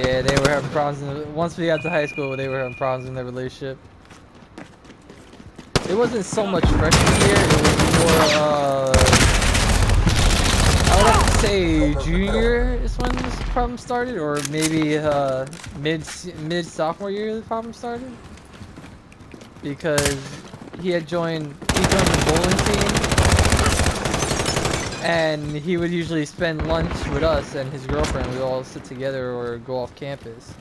Yeah, they were having problems. Once we got to high school, they were having problems in their relationship. It wasn't so much freshman year. It was more. I would have to say junior year is when this problem started, or maybe mid sophomore year the problem started. Because he joined the bowling team, and he would usually spend lunch with us and his girlfriend. We'd all sit together or go off campus.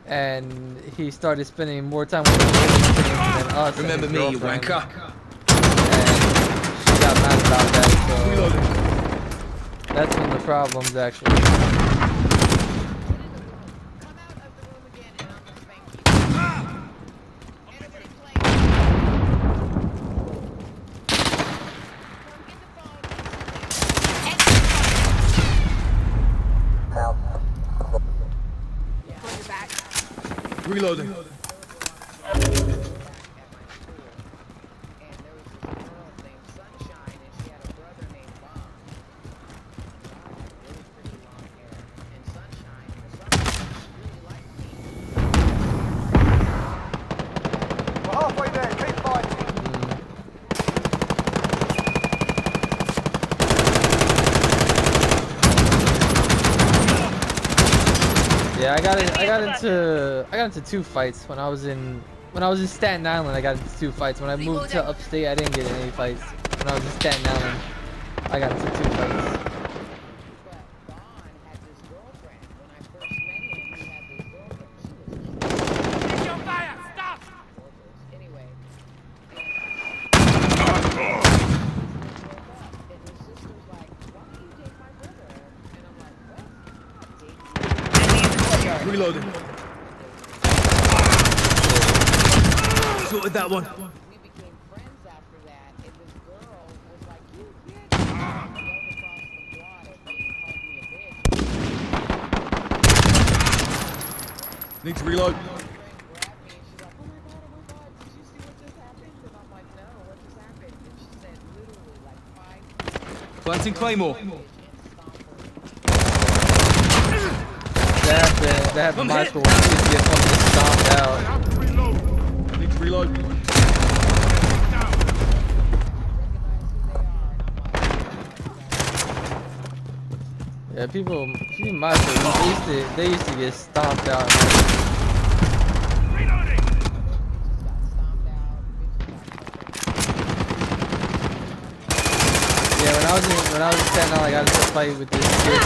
And he started spending more time with the bowling team than us. Remember and his me, you girlfriend. wanker. And she got mad about that, so that's when the problems actually. Reloading. Yeah, I got into two fights when I was in Staten Island. I got into two fights. When I moved to upstate, I didn't get in any fights. When I was in Staten Island, I got into two fights. Reloading. Sorted that one. We became friends after that, and this girl was like, "You bitch!" And yelled across the quad at me and called me a bitch. Need to reload. Grabbed me and she's like, "Oh my god, did you see what just happened?" And I'm like, "No, what just happened?" And she said, literally, like 5 Planting Claymore. That happened in my school. We used to get fucking stomped out. Need to reload. Yeah, people in my school, they used to get stomped out. Yeah, when I was in Staten Island, I got into a fight with this kid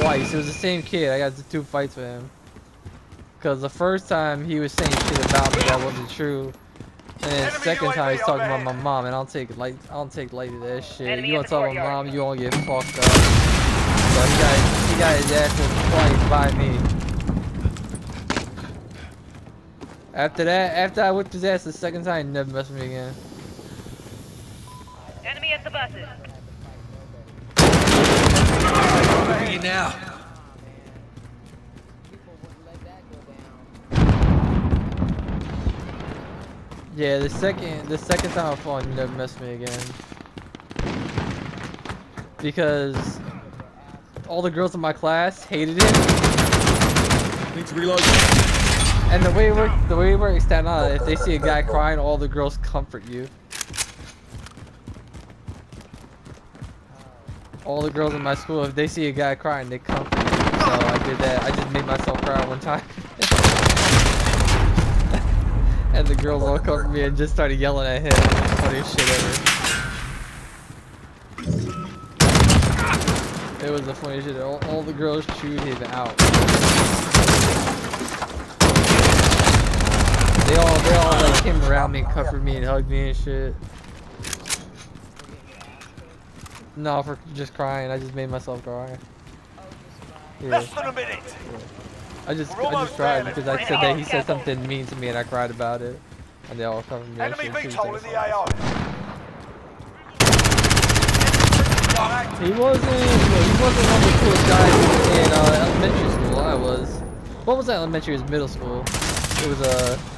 twice. It was the same kid. I got into two fights with him. Cause the first time he was saying shit about me that wasn't true, and then the second time he's talking about my mom, and I don't take light to that shit. You wanna talk about my mom, you won't get fucked up. So he got his ass whooped twice by me. After I whipped his ass the second time, he never messed with me again. Enemy at the buses. Look at you now. Yeah, the second time I fought, he never messed with me again. Because all the girls in my class hated him. Need to reload. And the way it works in Staten Island, if they see a guy crying, all the girls comfort you. All the girls in my school, if they see a guy crying, they comfort you. So I did that. I just made myself cry one time. And the girls all comforted me and just started yelling at him. Funniest shit ever. It was the funniest shit. All the girls chewed him out. They all like came around me and comforted me and hugged me and shit. No, for just crying. I just made myself cry. Yeah. Less than a minute. I just cried because I said that he said something mean to me and I cried about it. And they all covered me. Enemy VTOL in the AO. He wasn't one of the coolest guys in elementary school. I was. What was that elementary? It was middle school. It was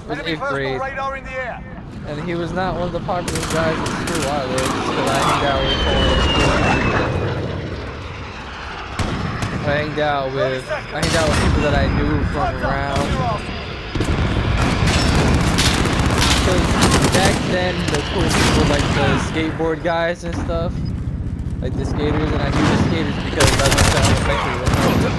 8th grade. Radar in the air. And he was not one of the popular guys in school either. Because I hung out with him. I hanged out with people that I knew from around. Because back then the cool people were like the skateboard guys and stuff, like the skaters, and I knew the skaters because I went to elementary with them.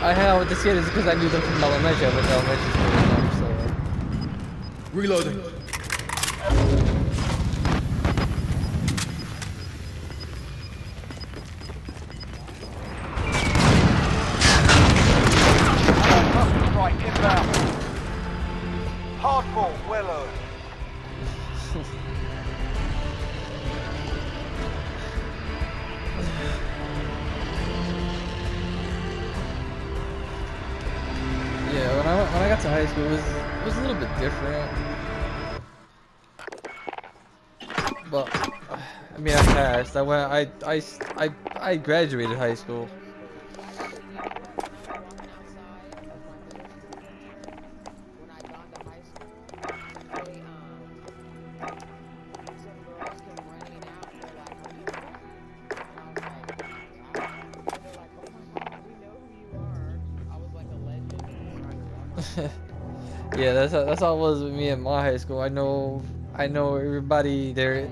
I hang out with the skaters because I knew them from elementary. I went to elementary school with them, so. Reloading. Right, inbound. Hardball, well earned. Yeah, when I got to high school, it was a little bit different. But I mean, I passed. I graduated high school. When I got to high school, some girls came running out and they're like, "Are you cool?" And I was like, "Yeah." And they're like, "Oh my God, we know who you are." I was like a legend. Yeah, that's how it was with me in my high school. I know everybody there.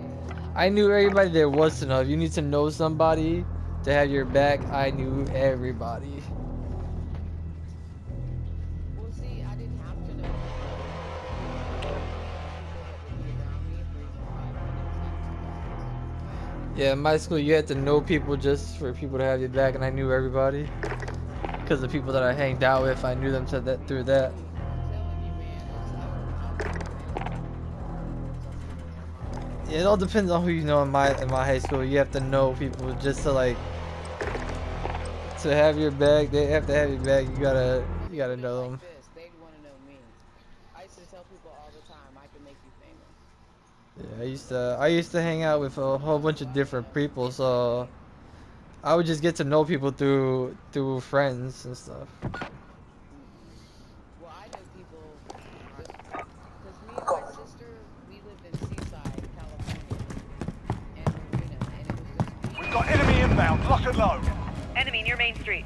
I knew everybody there was to know. If you need to know somebody to have your back, I knew everybody. Well, see, I didn't have to know. People that would be around me 3 to 5 minutes. Yeah, in my school, you had to know people just for people to have your back, and I knew everybody because the people that I hanged out with, I knew them through that. I'm telling you, man. Yeah, it all depends on who you know in my high school. You have to know people just to like to have your back. They have to have your back. You gotta know them. They want to know me. I used to tell people all the time, I can make you famous. Yeah, I used to hang out with a whole bunch of different people, so I would just get to know people through friends and stuff. Well, I know people just because me and my sister, we lived in Seaside, California, and Marina, and it was just me. We've got enemy inbound. Lock and load. Enemy near Main Street.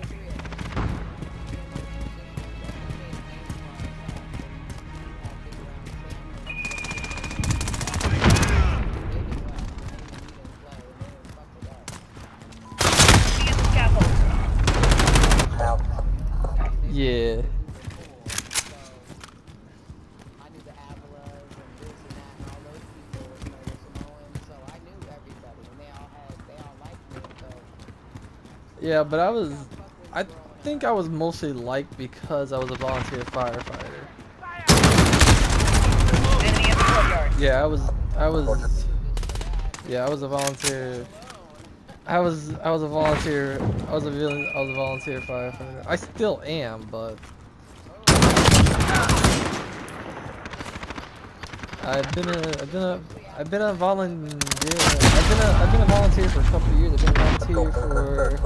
Enemy at the scaffold. Yeah. I knew the Avalas and this and that and all those people, you know, the Samoans, so I knew everybody, and they all liked me, so Yeah, but I think I was mostly liked because I was a volunteer firefighter. Enemy in the courtyard. Yeah, I was a volunteer. I was a volunteer. I was a volunteer firefighter. I still am, but I've been a volunteer for a couple of years. I've been a volunteer for,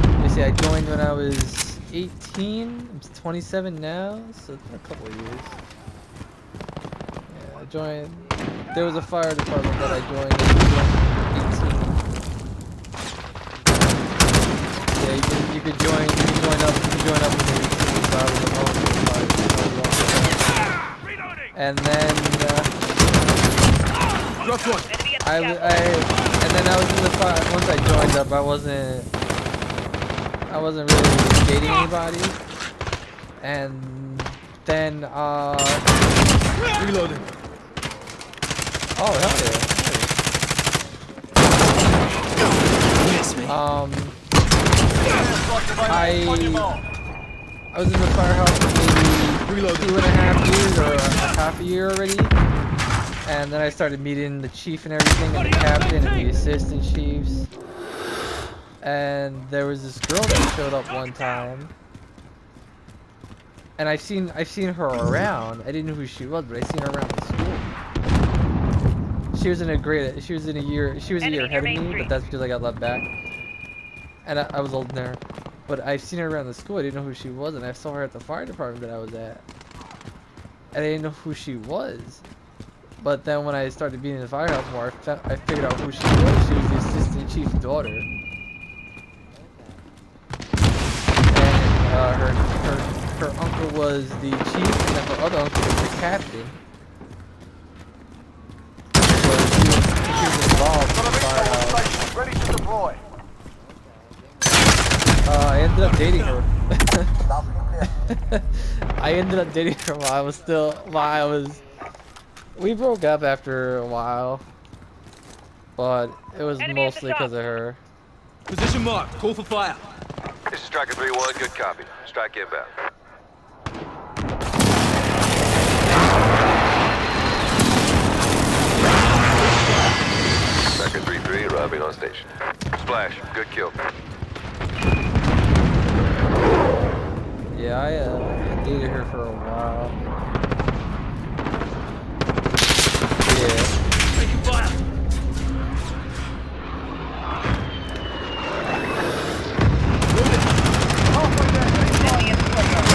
let me see, I joined when I was 18. I'm 27 now, so it's been a couple of years. Yeah, I joined. There was a fire department that I joined in 18. Yeah, you could join up when you're 18. So I was a volunteer firefighter. And then Drop one. Enemy at the and then I was in the fire. Once I joined up, I wasn't really dating anybody. And then Reloading. oh hell yeah. I was in the firehouse for maybe 2.5 years or half a year already. And then I started meeting the chief and everything, and the captain and the assistant chiefs. And there was this girl that showed up one time, and I've seen her around. I didn't know who she was, but I seen her around the school. She was a year ahead of me, but that's because I got left back, and I was older than her. But I've seen her around the school. I didn't know who she was, and I saw her at the fire department that I was at, and I didn't know who she was. But then when I started being in the firehouse more, I figured out who she was. She was the assistant chief's daughter. her uncle was the chief, and then her other uncle was the captain. So she was involved Got a by, missile on station. Ready to deploy. I ended up dating her. I ended up dating her we broke up after a while, but it was Enemy at the mostly because top. of her. Position marked. Call for fire. This is Striker 3-1. Good copy. Strike inbound. Striker 3-3 arriving on station. Splash. Good kill. Yeah, I dated her for a while. Yeah. Taking fire. Halfway there. Keep Enemy in the courtyard.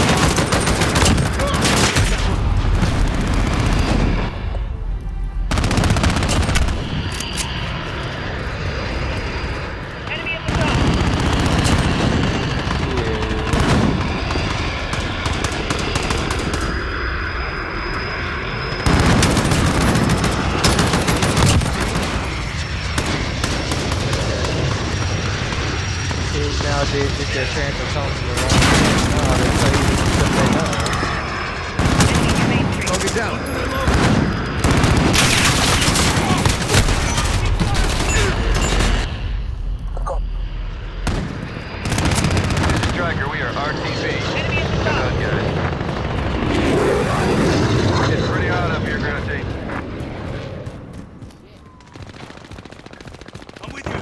Enemy at the top. Kids nowadays think their parents are telling them the wrong thing. No, they tell you stuff they know. Enemy in your main street. Target down. This is Striker. We are RTB. Enemy at the top. Done, guys. It's pretty hot up here, Grenadine. I'm with you.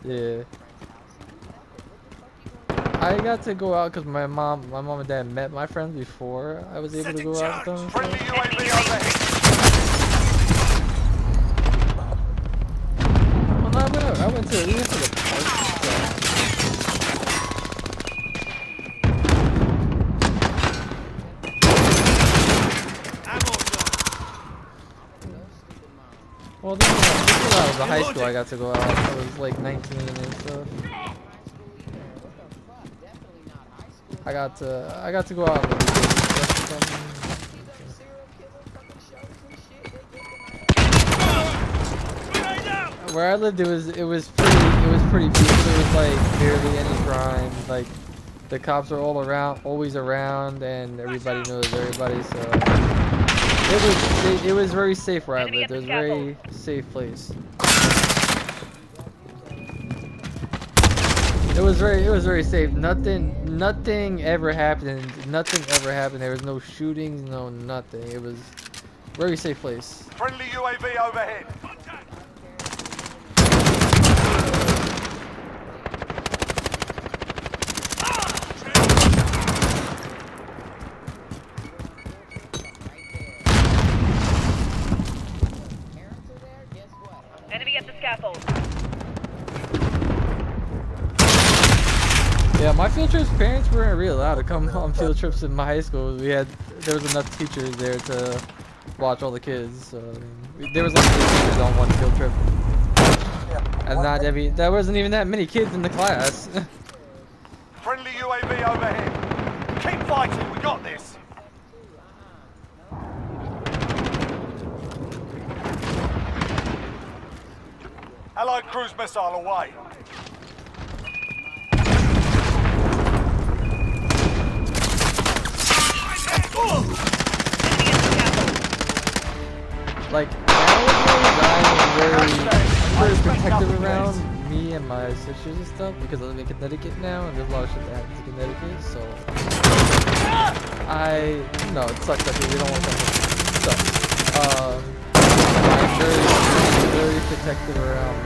Yeah. I got to go out because my mom and dad met my friends before I was able to go out with them. friendly So. UAV overhead. Well, no, we went to the park and stuff. Ammo done. Well, this is when I was in high school. I got to go out. I was like 19 and stuff. I got to go out. On the weekends. Grenade out. Where I lived, it was pretty peaceful. There was like barely any crime. Like the cops are all around, always around, and everybody knows everybody. So it was very safe where I lived. It was a very safe place. It was very safe. Nothing ever happened. Nothing ever happened. There was no shootings, no nothing. It was a very safe place. Friendly UAV overhead. Enemy at the scaffold. Yeah, my field trips, parents weren't really allowed to come on field trips in my high school. There was enough teachers there to watch all the kids. So there was like 8 teachers on one field trip, and there wasn't even that many kids in the class. Friendly UAV overhead. Keep fighting. We got this. Allied cruise missile away. Enemy at the scaffold. Like nowadays, I'm very protective around me and my sisters and stuff because I live in Connecticut now, and there's a lot of shit that happens in Connecticut. So it sucks that we don't want that to suck. I'm very protective around